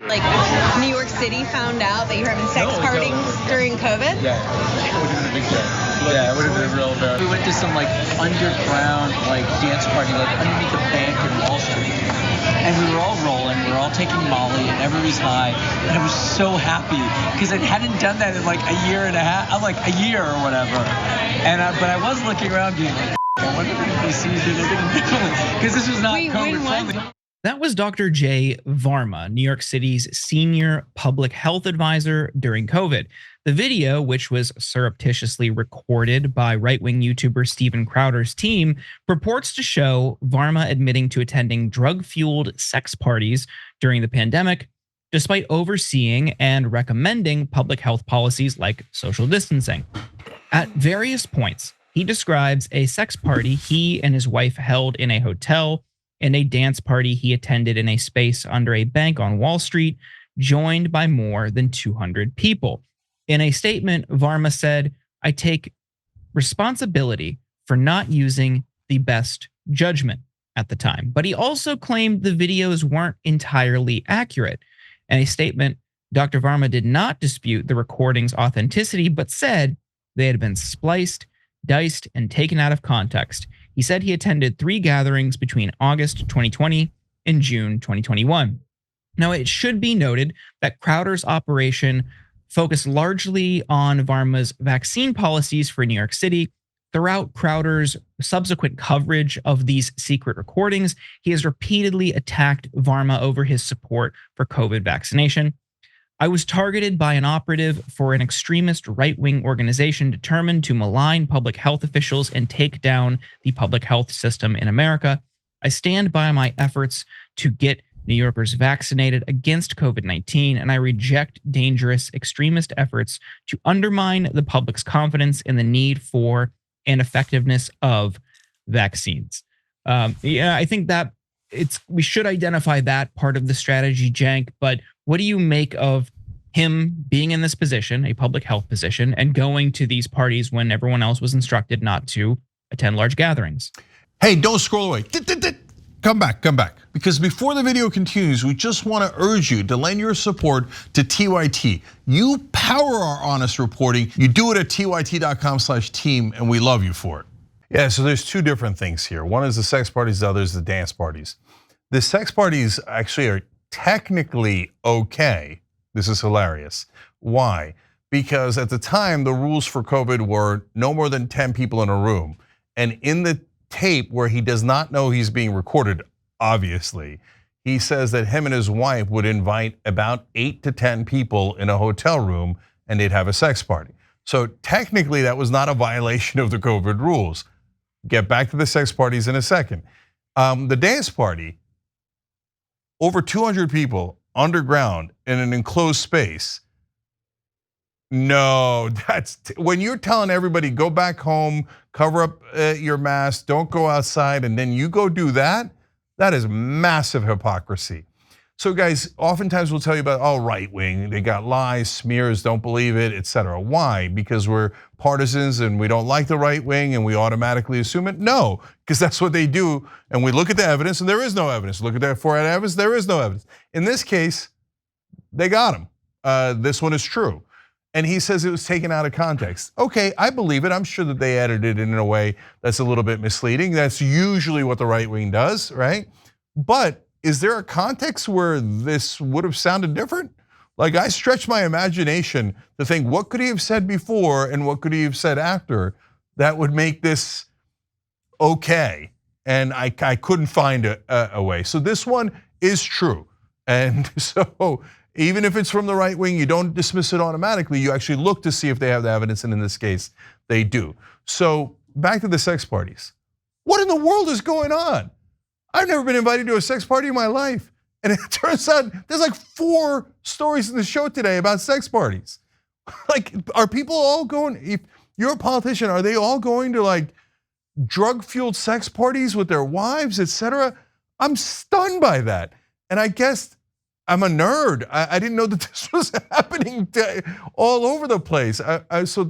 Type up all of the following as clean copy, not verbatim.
Like, New York City found out that you were having sex parties during COVID? Yeah, it would have been a big deal. Yeah, it would have been a real bad. We went to some like underground like dance party like underneath the bank in Wall Street. And we were all rolling, we were all taking Molly, and everybody's high. And I was so happy because I hadn't done that in like a year and a half, like a year or whatever. And but I was looking around being like, I wonder if anybody sees me looking differently because this was not COVID friendly. That was Dr. Jay Varma, New York City's senior public health advisor during COVID. The video, which was surreptitiously recorded by right-wing YouTuber Steven Crowder's team, purports to show Varma admitting to attending drug-fueled sex parties during the pandemic, despite overseeing and recommending public health policies like social distancing. At various points, he describes a sex party he and his wife held in a hotel and a dance party he attended in a space under a bank on Wall Street, joined by more than 200 people. In a statement, Varma said, "I take responsibility for not using the best judgment at the time." But he also claimed the videos weren't entirely accurate. In a statement, Dr. Varma did not dispute the recording's authenticity, but said they had been spliced, diced, and taken out of context. He said he attended 3 gatherings between August 2020 and June 2021. Now, it should be noted that Crowder's operation focused largely on Varma's vaccine policies for New York City. Throughout Crowder's subsequent coverage of these secret recordings, he has repeatedly attacked Varma over his support for COVID vaccination. "I was targeted by an operative for an extremist right-wing organization determined to malign public health officials and take down the public health system in America. I stand by my efforts to get New Yorkers vaccinated against COVID-19, and I reject dangerous extremist efforts to undermine the public's confidence in the need for and effectiveness of vaccines." I think that we should identify that part of the strategy, Cenk, but what do you make of him being in this position, a public health position, and going to these parties when everyone else was instructed not to attend large gatherings? Hey, don't scroll away. Come back. Because before the video continues, we just want to urge you to lend your support to TYT. You power our honest reporting. You do it at tyt.com/team, and we love you for it. Yeah, so there's 2 different things here. One is the sex parties, the other is the dance parties. The sex parties actually are technically okay. This is hilarious. Why? Because at the time, the rules for COVID were no more than 10 people in a room. And in the tape where he does not know he's being recorded, obviously, he says that him and his wife would invite about 8 to 10 people in a hotel room and they'd have a sex party. So technically that was not a violation of the COVID rules. Get back to the sex parties in a second. The dance party, over 200 people underground in an enclosed space. No, that's when you're telling everybody go back home, cover up your mask, don't go outside, and then you go do that. That is massive hypocrisy. So guys, oftentimes we'll tell you about right wing, they got lies, smears, don't believe it, etc. Why? Because we're partisans and we don't like the right wing and we automatically assume it? No, because that's what they do. And we look at the evidence and there is no evidence. Look at that for evidence, there is no evidence. In this case, they got him. This one is true. And he says it was taken out of context. Okay, I believe it. I'm sure that they edited it in a way that's a little bit misleading. That's usually what the right wing does, right? But is there a context where this would have sounded different? Like I stretched my imagination to think, what could he have said before and what could he have said after that would make this okay? And I couldn't find a way. So this one is true. And so even if it's from the right wing, you don't dismiss it automatically. You actually look to see if they have the evidence, and in this case, they do. So back to the sex parties. What in the world is going on? I've never been invited to a sex party in my life. And it turns out there's like 4 stories in the show today about sex parties. Like, are people all going, if you're a politician, are they all going to like drug-fueled sex parties with their wives, etc.? I'm stunned by that. And I guess I'm a nerd. I didn't know that this was happening all over the place. So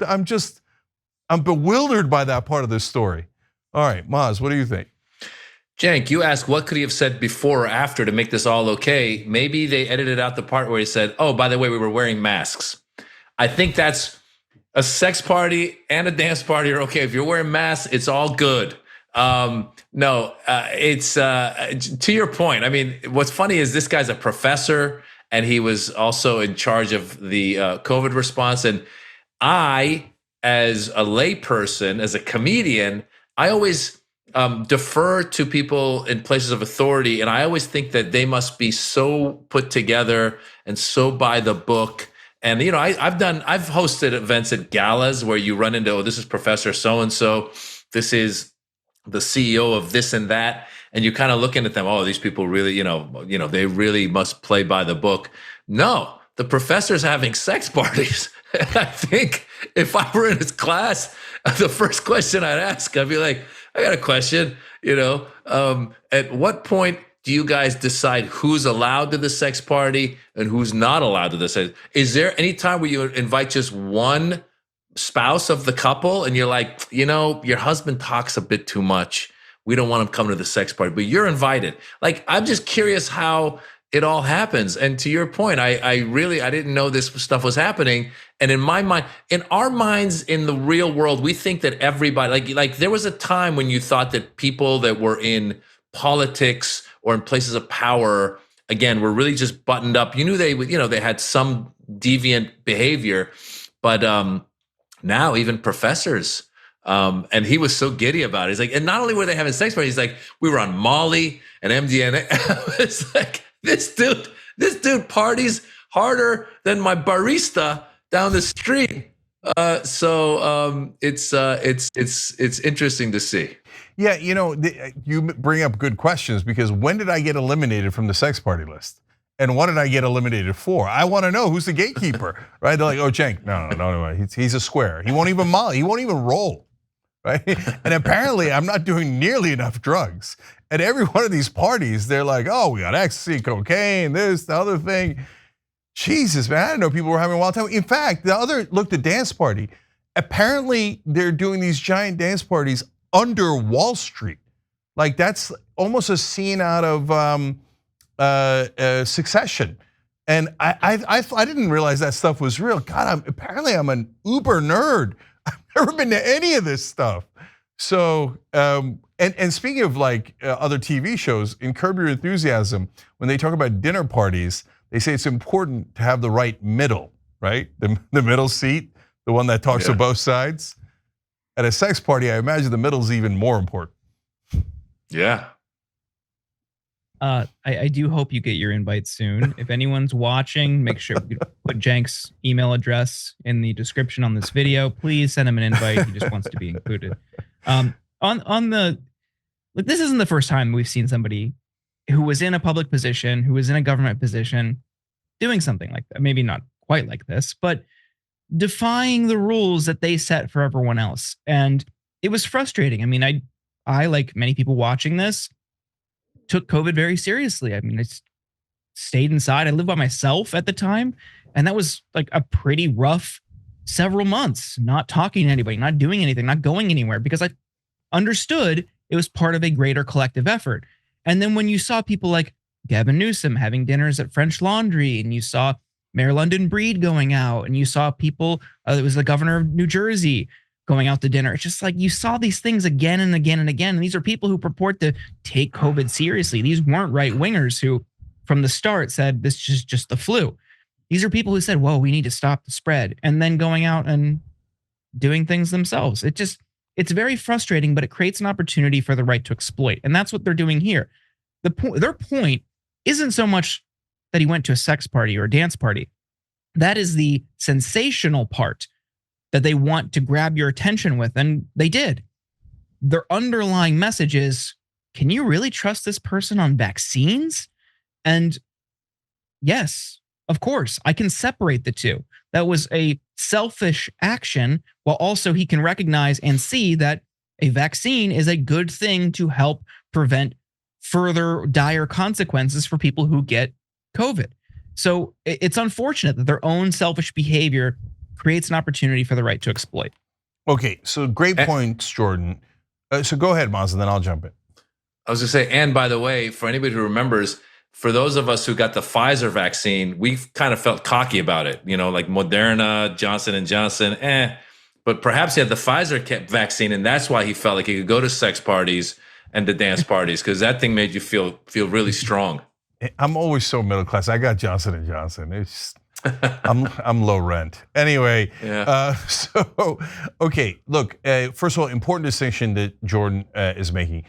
I'm bewildered by that part of this story. All right, Maz, what do you think? Cenk, you asked what could he have said before or after to make this all okay. Maybe they edited out the part where he said, "Oh, by the way, we were wearing masks." I think that's a sex party and a dance party are okay. If you're wearing masks, it's all good. No, it's to your point. I mean, what's funny is this guy's a professor and he was also in charge of the COVID response. And I, as a layperson, as a comedian, I always defer to people in places of authority. And I always think that they must be so put together and so by the book. And, you know, I've hosted events at galas where you run into, oh, this is Professor so-and-so. This is the CEO of this and that. And you're kind of looking at them, oh, these people really, you know, they really must play by the book. No, the professor's having sex parties. I think if I were in his class, the first question I'd ask, I'd be like, I got a question, you know, at what point do you guys decide who's allowed to the sex party and who's not allowed to the sex? Is there any time where you invite just one spouse of the couple and you're like, you know, your husband talks a bit too much. We don't want him coming to the sex party, but you're invited. Like, I'm just curious how it all happens. And to your point, I didn't know this stuff was happening. And in my mind, in our minds, in the real world, we think that everybody, like there was a time when you thought that people that were in politics or in places of power, again, were really just buttoned up. You knew they had some deviant behavior, but now even professors, and he was so giddy about it. He's like, and not only were they having sex parties, he's like, we were on Molly and MDMA. It's like, this dude parties harder than my barista down the street. So it's interesting to see. Yeah, you know, you bring up good questions because when did I get eliminated from the sex party list? And what did I get eliminated for? I want to know who's the gatekeeper, right? They're like, oh, Cenk, no, he's a square. He won't even molly, he won't even roll, right? And apparently I'm not doing nearly enough drugs. At every one of these parties, they're like, oh, we got ecstasy, cocaine, this, the other thing. Jesus, man, I didn't know people were having a wild time. In fact, the dance party. Apparently they're doing these giant dance parties under Wall Street. Like that's almost a scene out of Succession. And I didn't realize that stuff was real. God, apparently I'm an uber nerd. I've never been to any of this stuff. So, and speaking of like other TV shows, in Curb Your Enthusiasm, when they talk about dinner parties, they say it's important to have the right middle, right? The middle seat, the one that talks to both sides. At a sex party, I imagine the middle is even more important. Yeah. I do hope you get your invite soon. If anyone's watching, make sure you put Cenk's email address in the description on this video. Please send him an invite. He just wants to be included. This isn't the first time we've seen somebody who was in a public position, who was in a government position, doing something like that. Maybe not quite like this, but defying the rules that they set for everyone else. And it was frustrating. I mean, I like many people watching this, took COVID very seriously. I mean, I stayed inside. I lived by myself at the time. And that was like a pretty rough several months, not talking to anybody, not doing anything, not going anywhere, because I understood it was part of a greater collective effort. And then when you saw people like Gavin Newsom having dinners at French Laundry, and you saw Mayor London Breed going out, and you saw people, it was the governor of New Jersey going out to dinner. It's just like you saw these things again and again and again. And these are people who purport to take COVID seriously. These weren't right wingers who from the start said this is just the flu. These are people who said, whoa, we need to stop the spread, and then going out and doing things themselves. It's very frustrating, but it creates an opportunity for the right to exploit. And that's what they're doing here. Their point isn't so much that he went to a sex party or a dance party. That is the sensational part that they want to grab your attention with, and they did. Their underlying message is, can you really trust this person on vaccines? And yes, of course, I can separate the two. That was a selfish action, while also he can recognize and see that a vaccine is a good thing to help prevent further dire consequences for people who get COVID. So it's unfortunate that their own selfish behavior creates an opportunity for the right to exploit. Okay, so great points, Jordan. So go ahead, Maz, and then I'll jump in. I was gonna say, and by the way, for anybody who remembers, for those of us who got the Pfizer vaccine, we kind of felt cocky about it. Like Moderna, Johnson & Johnson, But perhaps he had the Pfizer vaccine, and that's why he felt like he could go to sex parties and to dance parties, because that thing made you feel really strong. I'm always so middle class. I got Johnson & Johnson. It's I'm low rent. Anyway, Yeah. So okay, look. First of all, important distinction that Jordan is making.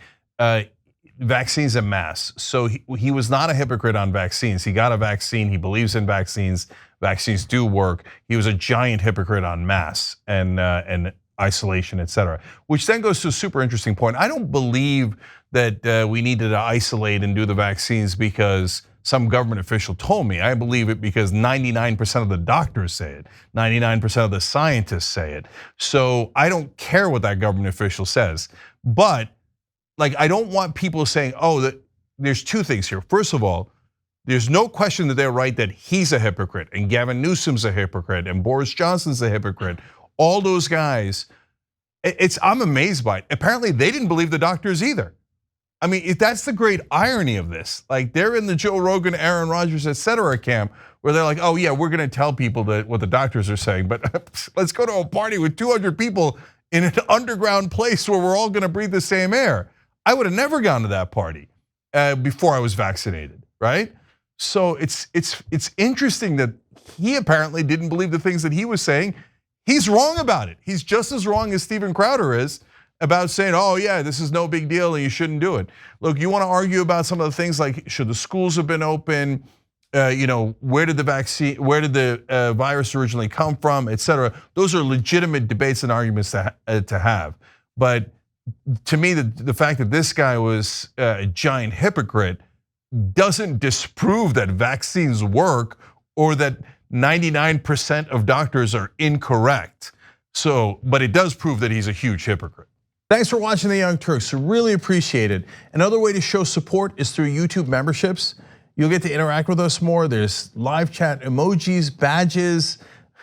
Vaccines and masks. So he was not a hypocrite on vaccines. He got a vaccine. He believes in vaccines. Vaccines do work. He was a giant hypocrite on masks and isolation, et cetera. Which then goes to a super interesting point. I don't believe that we needed to isolate and do the vaccines because some government official told me. I believe it because 99% of the doctors say it. 99% of the scientists say it. So I don't care what that government official says. But I don't want people saying, there's two things here. First of all, there's no question that they're right that he's a hypocrite and Gavin Newsom's a hypocrite and Boris Johnson's a hypocrite. All those guys, I'm amazed by it. Apparently they didn't believe the doctors either. I mean, that's the great irony of this. They're in the Joe Rogan, Aaron Rodgers, et cetera camp where they're like, oh yeah, we're gonna tell people what the doctors are saying, but let's go to a party with 200 people in an underground place where we're all gonna breathe the same air. I would have never gone to that party before I was vaccinated, right? So it's interesting that he apparently didn't believe the things that he was saying. He's wrong about it. He's just as wrong as Steven Crowder is about saying, oh yeah, this is no big deal and you shouldn't do it. Look, you want to argue about some of the things like should the schools have been open? Where did the virus originally come from, et cetera? Those are legitimate debates and arguments to have. But to me, the fact that this guy was a giant hypocrite doesn't disprove that vaccines work or that 99% of doctors are incorrect. But it does prove that he's a huge hypocrite. Thanks for watching The Young Turks. Really appreciate it. Another way to show support is through YouTube memberships. You'll get to interact with us more. There's live chat emojis, badges.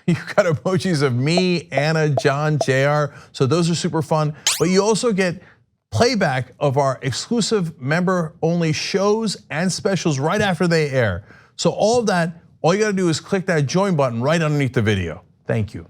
You've got emojis of me, Anna, John, JR. So those are super fun. But you also get playback of our exclusive member-only shows and specials right after they air. So all of that, all you gotta do is click that join button right underneath the video. Thank you.